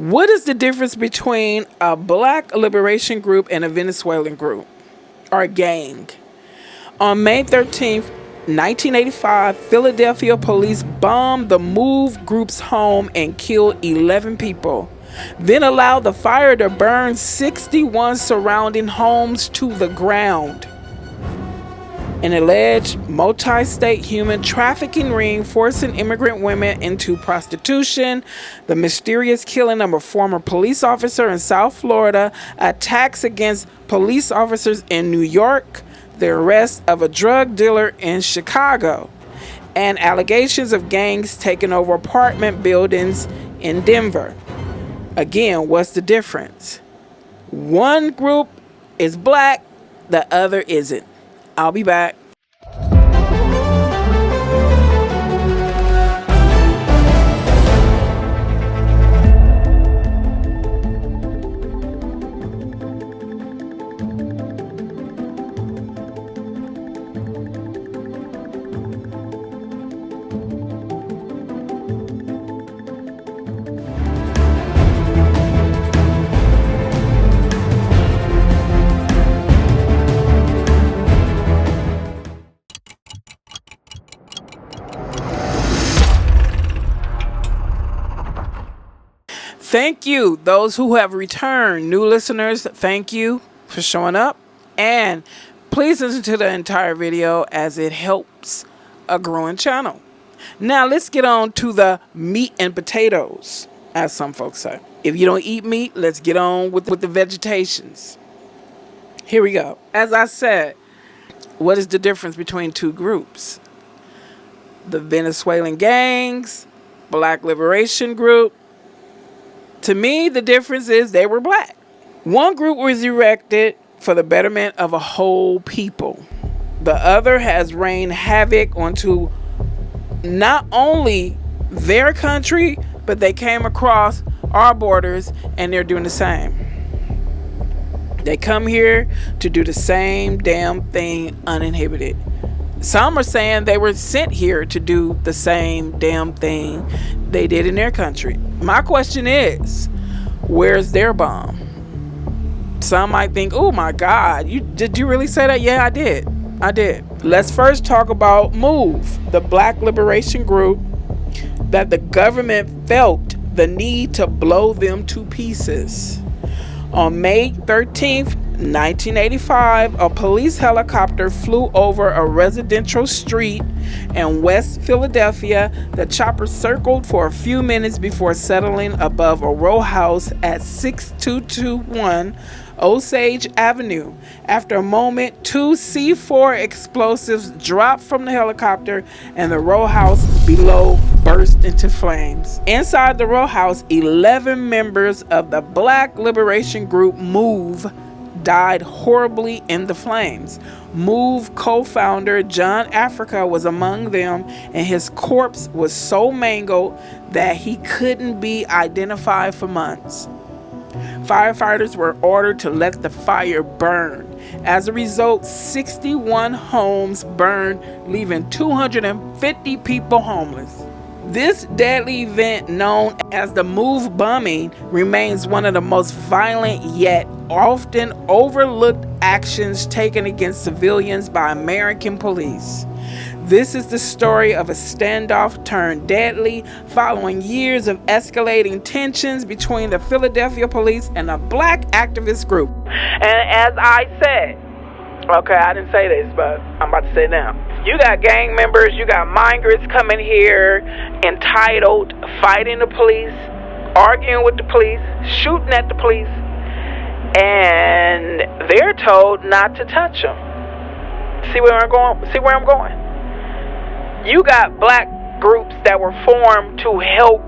What is the difference between a black liberation group and a Venezuelan group or gang? On May 13th, 1985, Philadelphia police bombed the MOVE group's home and killed 11 people, then allowed the fire to burn 61 surrounding homes to the ground. An alleged multi-state human trafficking ring forcing immigrant women into prostitution, the mysterious killing of a former police officer in South Florida, attacks against police officers in New York, the arrest of a drug dealer in Chicago, and allegations of gangs taking over apartment buildings in Denver. Again, what's the difference? One group is black, the other isn't. I'll be back. Thank you, those who have returned. New listeners, thank you for showing up. And please listen to the entire video as it helps a growing channel. Now let's get on to the meat and potatoes, as some folks say. If you don't eat meat, let's get on with the vegetations. Here we go. As I said, what is the difference between two groups? The Venezuelan gangs, Black Liberation Group. To me, the difference is they were black. One group was erected for the betterment of a whole people. The other has rained havoc onto not only their country, but they came across our borders and they're doing the same. They come here to do the same damn thing uninhibited. Some are saying they were sent here to do the same damn thing they did in their country. My question is, where's their bomb? Some might think, oh my God, did you really say that? Yeah, I did. Let's first talk about MOVE, the Black Liberation Group that the government felt the need to blow them to pieces. On May 13th, 1985, a police helicopter flew over a residential street in West Philadelphia. The chopper circled for a few minutes before settling above a row house at 6221 Osage Avenue. After a moment, two C4 explosives dropped from the helicopter and the row house below burst into flames. Inside the row house, 11 members of the Black Liberation Group MOVE died horribly in the flames. MOVE co-founder John Africa was among them, and his corpse was so mangled that he couldn't be identified for months. Firefighters were ordered to let the fire burn. As a result, 61 homes burned, leaving 250 people homeless. This deadly event, known as the MOVE bombing, remains one of the most violent yet often overlooked actions taken against civilians by American police. This is the story of a standoff turned deadly following years of escalating tensions between the Philadelphia police and a black activist group. And as I said, okay, I didn't say this, but I'm about to say it now. You got gang members, you got migrants coming here, entitled, fighting the police, arguing with the police, shooting at the police, and they're told not to touch them. See where I'm going? You got black groups that were formed to help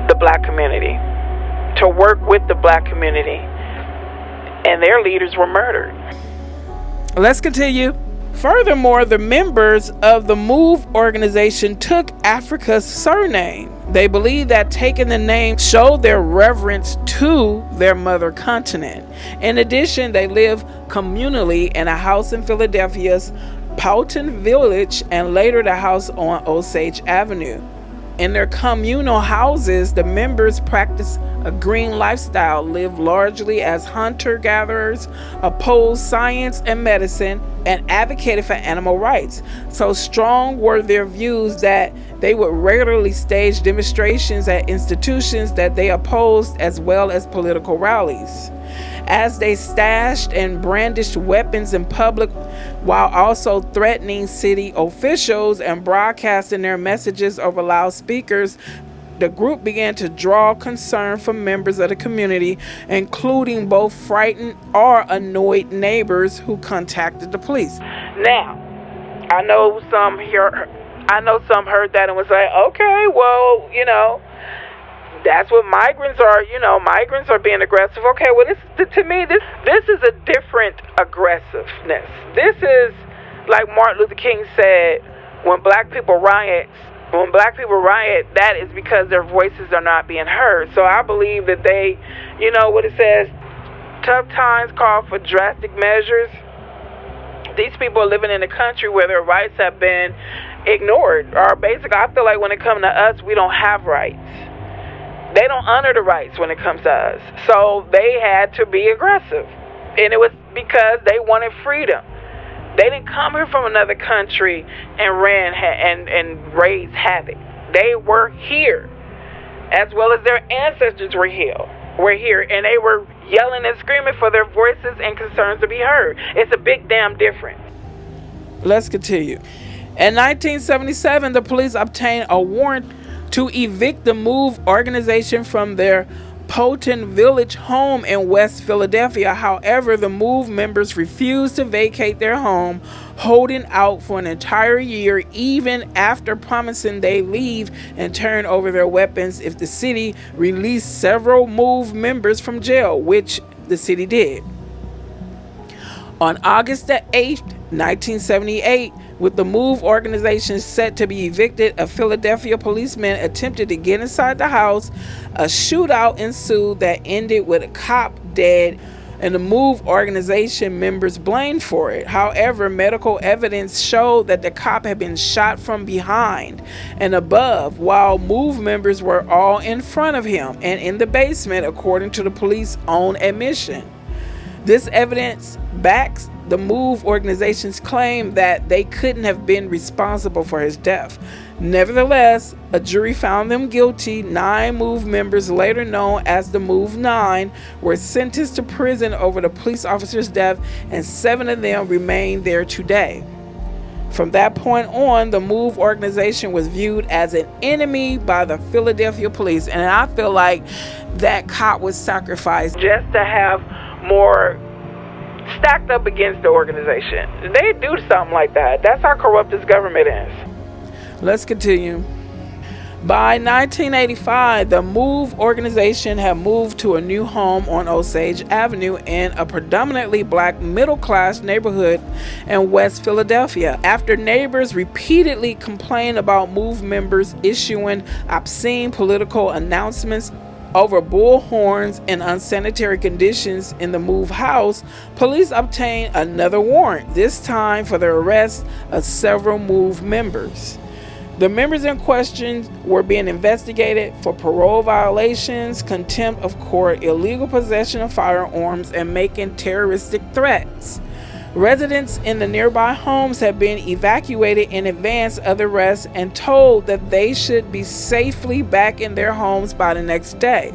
the black community, to work with the black community, and their leaders were murdered. Let's continue. Furthermore, the members of the MOVE organization took Africa's surname. They believe that taking the name showed their reverence to their mother continent. In addition, they live communally in a house in Philadelphia's Powton Village and later the house on Osage Avenue. In their communal houses, the members practiced a green lifestyle, lived largely as hunter-gatherers, opposed science and medicine, and advocated for animal rights. So strong were their views that they would regularly stage demonstrations at institutions that they opposed, as well as political rallies. As they stashed and brandished weapons in public while also threatening city officials and broadcasting their messages over loudspeakers, the group began to draw concern from members of the community, including both frightened or annoyed neighbors who contacted the police. Now, I know some heard that and was like, okay, well, that's what migrants are. Migrants are being aggressive. Okay, well, to me, this is a different aggressiveness. This is like Martin Luther King said, when black people riot, that is because their voices are not being heard. So I believe that they, what it says, tough times call for drastic measures. These people are living in a country where their rights have been ignored. Or basically, I feel like when it comes to us, we don't have rights. They don't honor the rights when it comes to us. So they had to be aggressive. And it was because they wanted freedom. They didn't come here from another country and and raise havoc. They were here, as well as their ancestors were here, and they were yelling and screaming for their voices and concerns to be heard. It's a big damn difference. Let's continue. In 1977, the police obtained a warrant to evict the MOVE organization from their Poton Village home in West Philadelphia. However, the MOVE members refused to vacate their home, holding out for an entire year, even after promising they leave and turn over their weapons if the city released several MOVE members from jail, which the city did. On August the 8th, 1978, with the MOVE organization set to be evicted, a Philadelphia policeman attempted to get inside the house. A shootout ensued that ended with a cop dead, and the MOVE organization members blamed for it. However, medical evidence showed that the cop had been shot from behind and above, while MOVE members were all in front of him and in the basement, according to the police's own admission. This evidence backs the MOVE organization's claim that they couldn't have been responsible for his death. Nevertheless, a jury found them guilty. 9 MOVE members, later known as the MOVE 9, were sentenced to prison over the police officer's death, and 7 of them remain there today. From that point on, the MOVE organization was viewed as an enemy by the Philadelphia police, and I feel like that cop was sacrificed just to have more stacked up against the organization. They do something like that. That's how corrupt this government is. Let's continue. By 1985, the MOVE organization had moved to a new home on Osage Avenue in a predominantly black middle-class neighborhood in West Philadelphia. After neighbors repeatedly complained about MOVE members issuing obscene political announcements over bullhorns and unsanitary conditions in the MOVE house, police obtained another warrant, this time for the arrest of several MOVE members. The members in question were being investigated for parole violations, contempt of court, illegal possession of firearms, and making terroristic threats. Residents in the nearby homes had been evacuated in advance of the arrest and told that they should be safely back in their homes by the next day.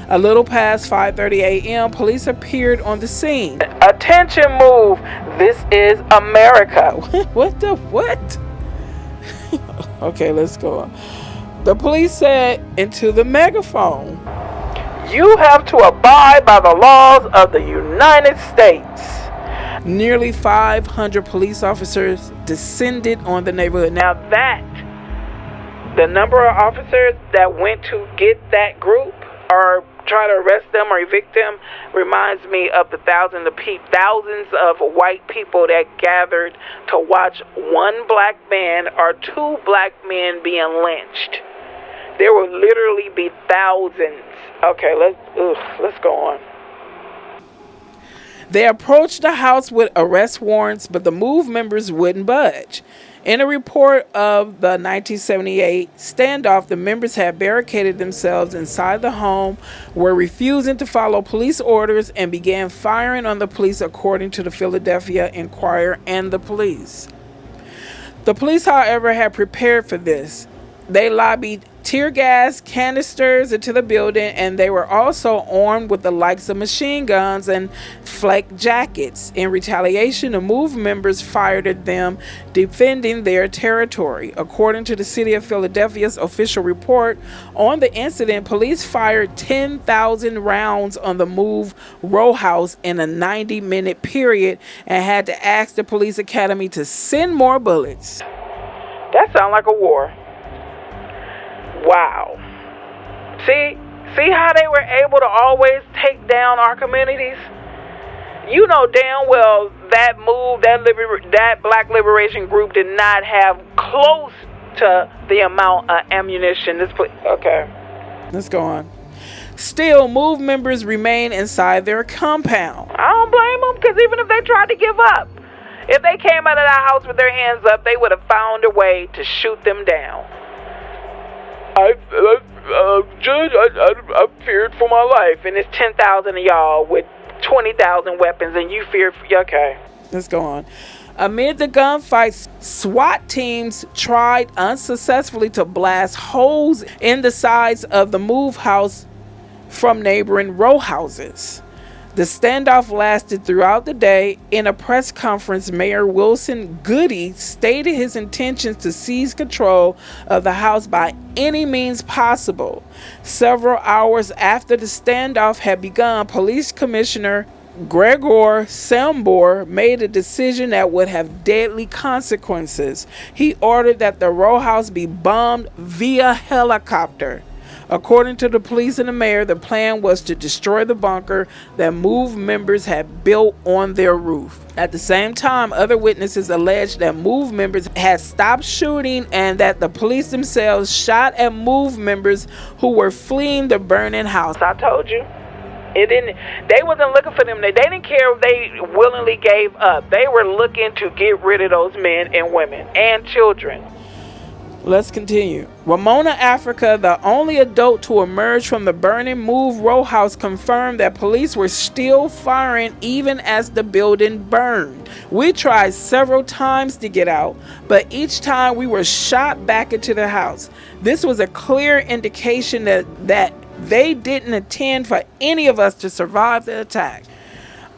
A little past 5:30 a.m., police appeared on the scene. Attention, MOVE! This is America. What the what? Okay, let's go on. The police said into the megaphone, "You have to abide by the laws of the United States." Nearly 500 police officers descended on the neighborhood. Now the number of officers that went to get that group or try to arrest them or evict them reminds me of the thousands of white people that gathered to watch one black man or 2 black men being lynched. There will literally be thousands. Okay, let's go on. They approached the house with arrest warrants, but the MOVE members wouldn't budge. In a report of the 1978 standoff, the members had barricaded themselves inside the home, were refusing to follow police orders, and began firing on the police, according to the Philadelphia Inquirer and the police. The police, however, had prepared for this. They lobbied tear gas canisters into the building, and they were also armed with the likes of machine guns and flak jackets. In retaliation, the MOVE members fired at them, defending their territory. According to the City of Philadelphia's official report on the incident, police fired 10,000 rounds on the MOVE row house in a 90-minute period and had to ask the police academy to send more bullets. That sounds like a war. Wow. See how they were able to always take down our communities? You know damn well that MOVE, that Black Liberation Group did not have close to the amount of ammunition. Okay, let's go on. Still, MOVE members remain inside their compound. I don't blame them, because even if they tried to give up, if they came out of the house with their hands up, they would have found a way to shoot them down. Judge, I'm feared for my life, and it's 10,000 of y'all with 20,000 weapons, and you fear. Okay, let's go on. Amid the gunfights, SWAT teams tried unsuccessfully to blast holes in the sides of the MOVE house from neighboring row houses. The standoff lasted throughout the day. In a press conference, Mayor Wilson Goody stated his intentions to seize control of the house by any means possible. Several hours after the standoff had begun, Police Commissioner Gregor Sambor made a decision that would have deadly consequences. He ordered that the row house be bombed via helicopter. According to the police and the mayor, the plan was to destroy the bunker that MOVE members had built on their roof. At the same time, other witnesses alleged that MOVE members had stopped shooting and that the police themselves shot at MOVE members who were fleeing the burning house. I told you. They wasn't looking for them. They didn't care if they willingly gave up. They were looking to get rid of those men and women and children. Let's continue. Ramona Africa, the only adult to emerge from the burning MOVE row house, confirmed that police were still firing even as the building burned. We tried several times to get out, but each time we were shot back into the house. This was a clear indication that they didn't intend for any of us to survive the attack.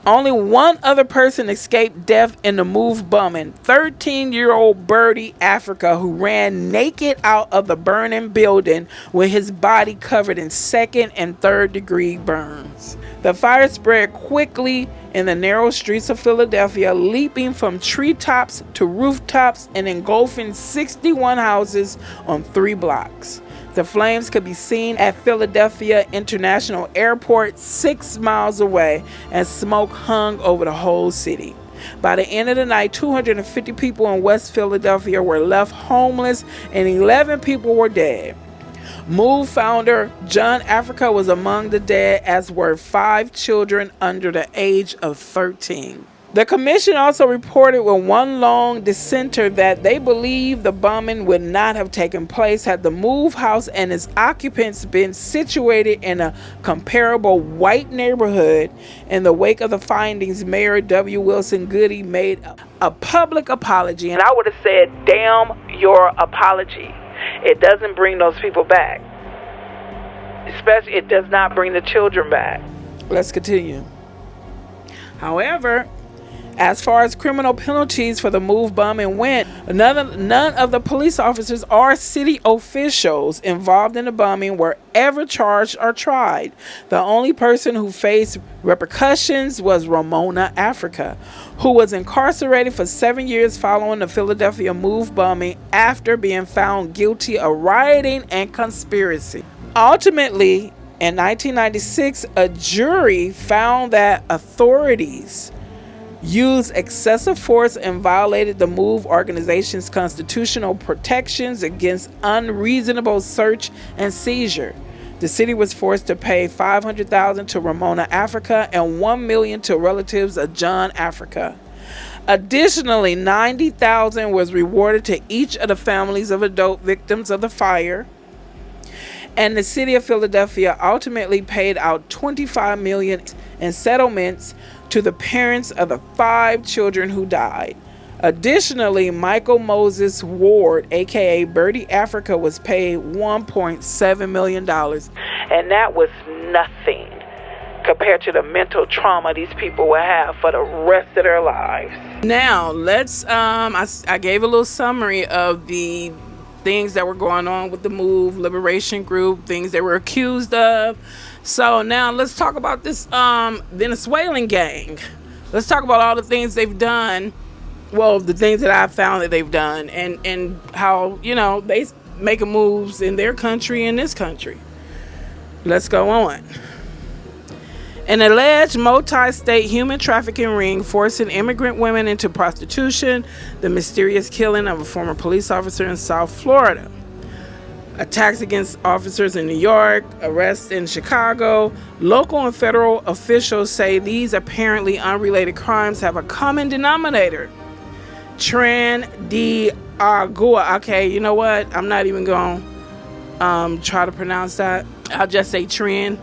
Only one other person escaped death in the MOVE bombing, 13-year-old Birdie Africa, who ran naked out of the burning building with his body covered in second and third degree burns. The fire spread quickly in the narrow streets of Philadelphia, leaping from treetops to rooftops and engulfing 61 houses on 3 blocks. The flames could be seen at Philadelphia International Airport 6 miles away, and smoke hung over the whole city. By the end of the night, 250 people in West Philadelphia were left homeless and 11 people were dead. MOVE founder John Africa was among the dead, as were 5 children under the age of 13. The commission also reported with one long dissenter that they believe the bombing would not have taken place had the MOVE house and its occupants been situated in a comparable white neighborhood. In the wake of the findings, Mayor W. Wilson Goody made a public apology, and I would have said, damn your apology. It doesn't bring those people back. Especially, it does not bring the children back. Let's continue. However, as far as criminal penalties for the MOVE bombing went, none of the police officers or city officials involved in the bombing were ever charged or tried. The only person who faced repercussions was Ramona Africa, who was incarcerated for 7 years following the Philadelphia MOVE bombing after being found guilty of rioting and conspiracy. Ultimately, in 1996, a jury found that authorities used excessive force and violated the MOVE organization's constitutional protections against unreasonable search and seizure. The city was forced to pay $500,000 to Ramona Africa and $1 million to relatives of John Africa. Additionally, $90,000 was rewarded to each of the families of adult victims of the fire. And the city of Philadelphia ultimately paid out $25 million in settlements to the parents of the 5 children who died. Additionally, Michael Moses Ward, aka Birdie Africa, was paid $1.7 million. And that was nothing compared to the mental trauma these people will have for the rest of their lives. Now, let's, I gave a little summary of the things that were going on with the MOVE Liberation Group, things they were accused of. So now let's talk about this Venezuelan gang. Let's talk about all the things they've done. Well, the things that I've found that they've done, and how, you know, they making moves in their country and this country. Let's go on. An alleged multi-state human trafficking ring forcing immigrant women into prostitution, the mysterious killing of a former police officer in South Florida, attacks against officers in New York, arrests in Chicago. Local and federal officials say these apparently unrelated crimes have a common denominator. Tran de Agua. Okay, you know what? I'm not even going to try to pronounce that. I'll just say Tran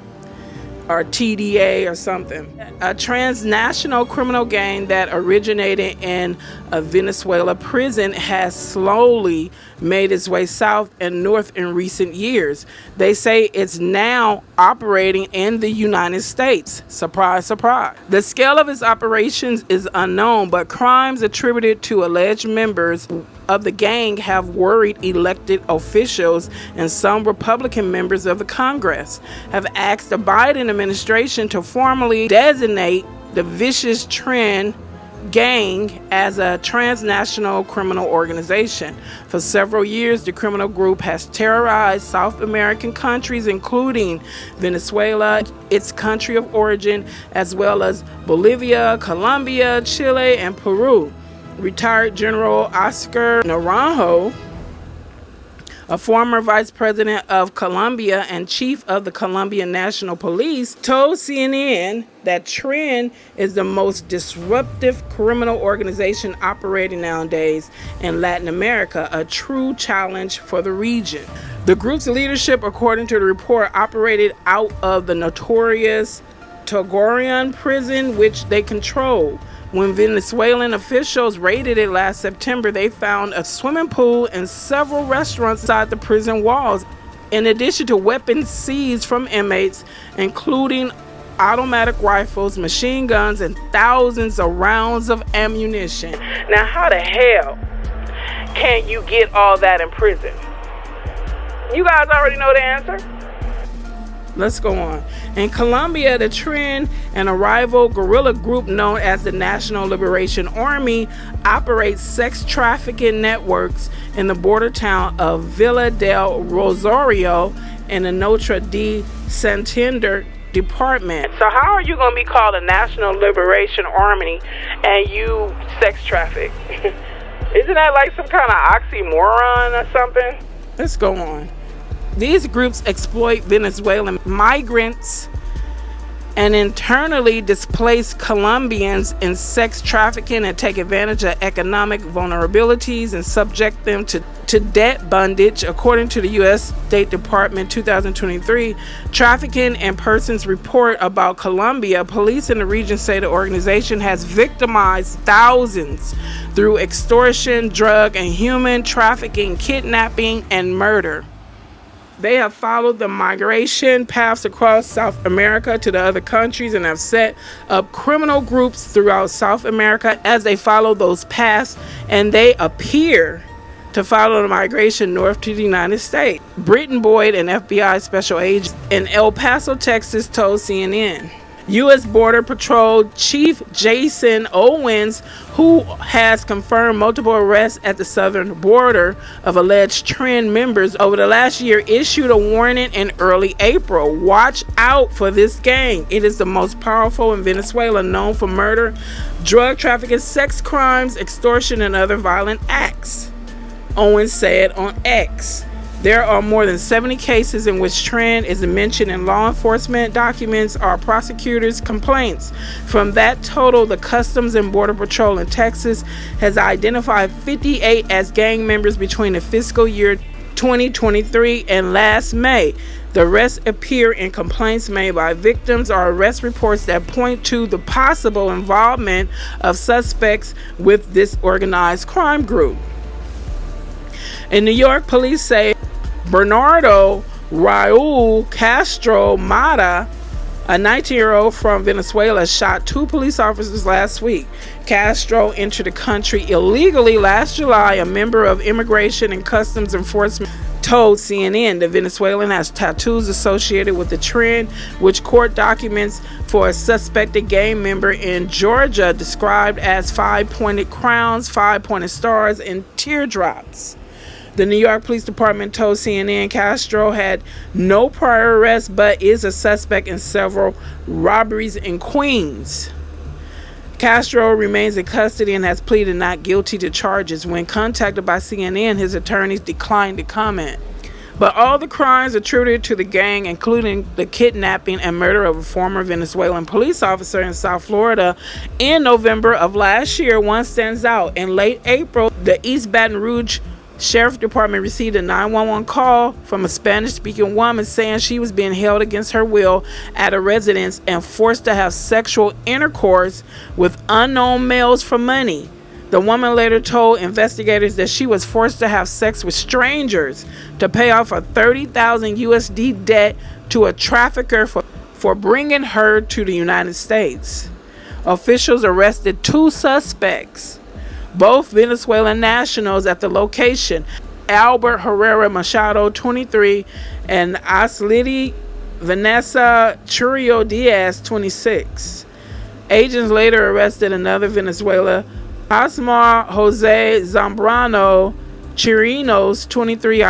or TDA or something. A transnational criminal gang that originated in a Venezuela prison has slowly made its way south and north in recent years. They say it's now operating in the United States. Surprise, surprise. The scale of its operations is unknown, but crimes attributed to alleged members of the gang have worried elected officials, and some Republican members of the Congress have asked the Biden administration to formally designate the vicious Tran gang as a transnational criminal organization. For several years, the criminal group has terrorized South American countries, including Venezuela, its country of origin, as well as Bolivia, Colombia, Chile, and Peru. Retired General Oscar Naranjo, a former vice president of Colombia and chief of the Colombian National Police, told CNN that Tran is the most disruptive criminal organization operating nowadays in Latin America, a true challenge for the region. The group's leadership, according to the report, operated out of the notorious Togorian prison, which they control. When Venezuelan officials raided it last September, they found a swimming pool and several restaurants inside the prison walls, in addition to weapons seized from inmates, including automatic rifles, machine guns, and thousands of rounds of ammunition. Now, how the hell can you get all that in prison? You guys already know the answer. Let's go on. In Colombia, the Tran, an rival guerrilla group known as the National Liberation Army, operates sex trafficking networks in the border town of Villa del Rosario in the Notre de Santander department. So how are you going to be called a National Liberation Army and you sex traffic? Isn't that like some kind of oxymoron or something? Let's go on. These groups exploit Venezuelan migrants and internally displaced Colombians in sex trafficking and take advantage of economic vulnerabilities and subject them to debt bondage. According to the U.S. State Department 2023 Trafficking in Persons report about Colombia, police in the region say the organization has victimized thousands through extortion, drug and human trafficking, kidnapping, and murder. They have followed the migration paths across South America to the other countries and have set up criminal groups throughout South America as they follow those paths, and they appear to follow the migration north to the United States. Britton Boyd, an FBI special agent in El Paso, Texas, told CNN. U.S. Border Patrol Chief Jason Owens, who has confirmed multiple arrests at the southern border of alleged Tran members over the last year, issued a warning in early April. Watch out for this gang. It is the most powerful in Venezuela, known for murder, drug trafficking, sex crimes, extortion, and other violent acts, Owens said on X. There are more than 70 cases in which trend is mentioned in law enforcement documents or prosecutors' complaints. From that total, the Customs and Border Patrol in Texas has identified 58 as gang members between the fiscal year 2023 and last May. The rest appear in complaints made by victims or arrest reports that point to the possible involvement of suspects with this organized crime group. In New York, police say Bernardo Raul Castro Mata, a 19-year-old from Venezuela, shot 2 police officers last week. Castro entered the country illegally last July. A member of Immigration and Customs Enforcement told CNN the Venezuelan has tattoos associated with the trend, which court documents for a suspected gang member in Georgia described as 5-pointed crowns, 5-pointed stars, and teardrops. The New York Police Department told CNN Castro had no prior arrests but is a suspect in several robberies in Queens. Castro remains in custody and has pleaded not guilty to charges. When contacted by CNN, his attorneys declined to comment. But all the crimes attributed to the gang, including the kidnapping and murder of a former Venezuelan police officer in South Florida in November of last year, one stands out. In late April, the East Baton Rouge Sheriff Department received a 911 call from a Spanish-speaking woman saying she was being held against her will at a residence and forced to have sexual intercourse with unknown males for money. The woman later told investigators that she was forced to have sex with strangers to pay off a 30,000 USD debt to a trafficker for bringing her to the United States. Officials arrested 2 suspects, both Venezuelan nationals, at the location: Albert Herrera Machado, 23, and Aslidi Vanessa Churio Diaz, 26. Agents later arrested another Venezuela, Osmar Jose Zambrano Chirinos, 23,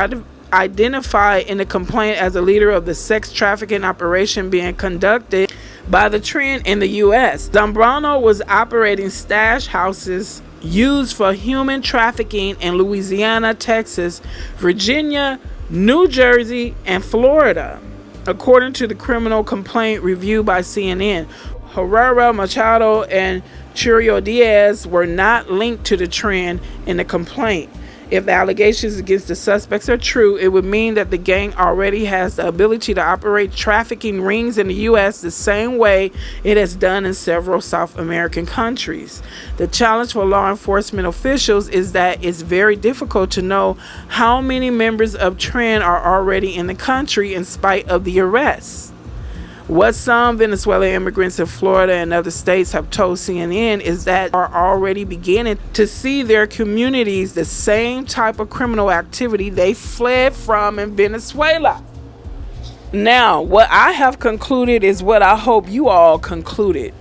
identified in the complaint as a leader of the sex trafficking operation being conducted by the trend in the U.S. Zambrano was operating stash houses used for human trafficking in Louisiana, Texas, Virginia, New Jersey, and Florida. According to the criminal complaint reviewed by CNN, Herrera, Machado, and Churio Diaz were not linked to the trend in the complaint. If the allegations against the suspects are true, it would mean that the gang already has the ability to operate trafficking rings in the U.S. the same way it has done in several South American countries. The challenge for law enforcement officials is that it's very difficult to know how many members of trend are already in the country in spite of the arrests. What some Venezuelan immigrants in Florida and other states have told CNN is that are already beginning to see their communities the same type of criminal activity they fled from in Venezuela. Now, what I have concluded is what I hope you all concluded.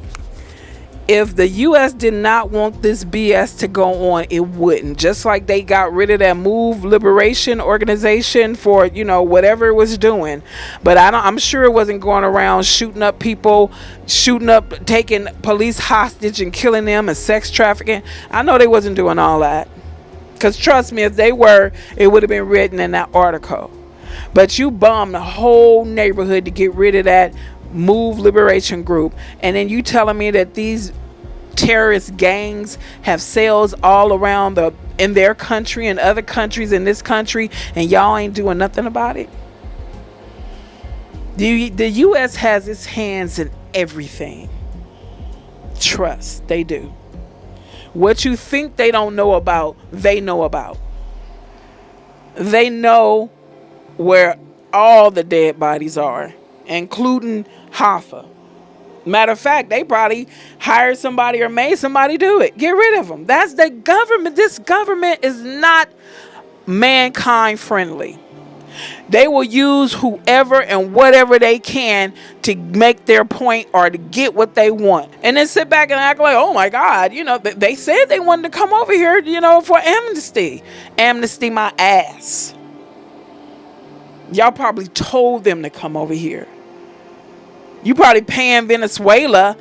If the U.S. did not want this BS to go on, it wouldn't. Just like they got rid of that Move Liberation organization for, whatever it was doing. But I'm sure it wasn't going around shooting up people, taking police hostage and killing them and sex trafficking. I know they wasn't doing all that. Because trust me, if they were, it would have been written in that article. But you bombed the whole neighborhood to get rid of that Move Liberation group, and then you telling me that these terrorist gangs have cells all around in their country and other countries in this country, and y'all ain't doing nothing about it? The U.S. has its hands in everything. Trust, they do. What you think they don't know about, they know about. They know where all the dead bodies are, including Hoffa. Matter of fact, they probably hired somebody or made somebody do it. Get rid of them. That's the government. This government is not mankind friendly. They will use whoever and whatever they can to make their point or to get what they want. And then sit back and act like, oh my God, they said they wanted to come over here, for amnesty. Amnesty my ass. Y'all probably told them to come over here. You probably paying Venezuela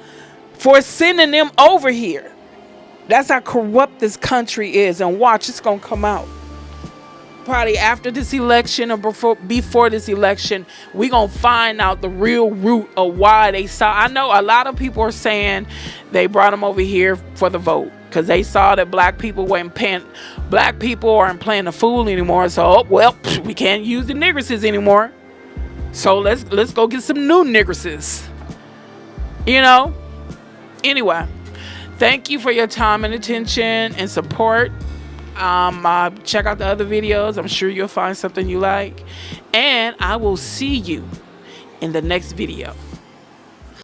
for sending them over here. That's how corrupt this country is. And watch, it's going to come out. probably after this election or before this election, we gonna find out the real root of why they saw. I know a lot of people are saying they brought them over here for the vote because they saw that black people aren't playing the fool anymore. So, well, we can't use the nigresses anymore. So let's go get some new nigresses. You know. Anyway, thank you for your time and attention and support. Check out the other videos. I'm sure you'll find something you like. And I will see you in the next video.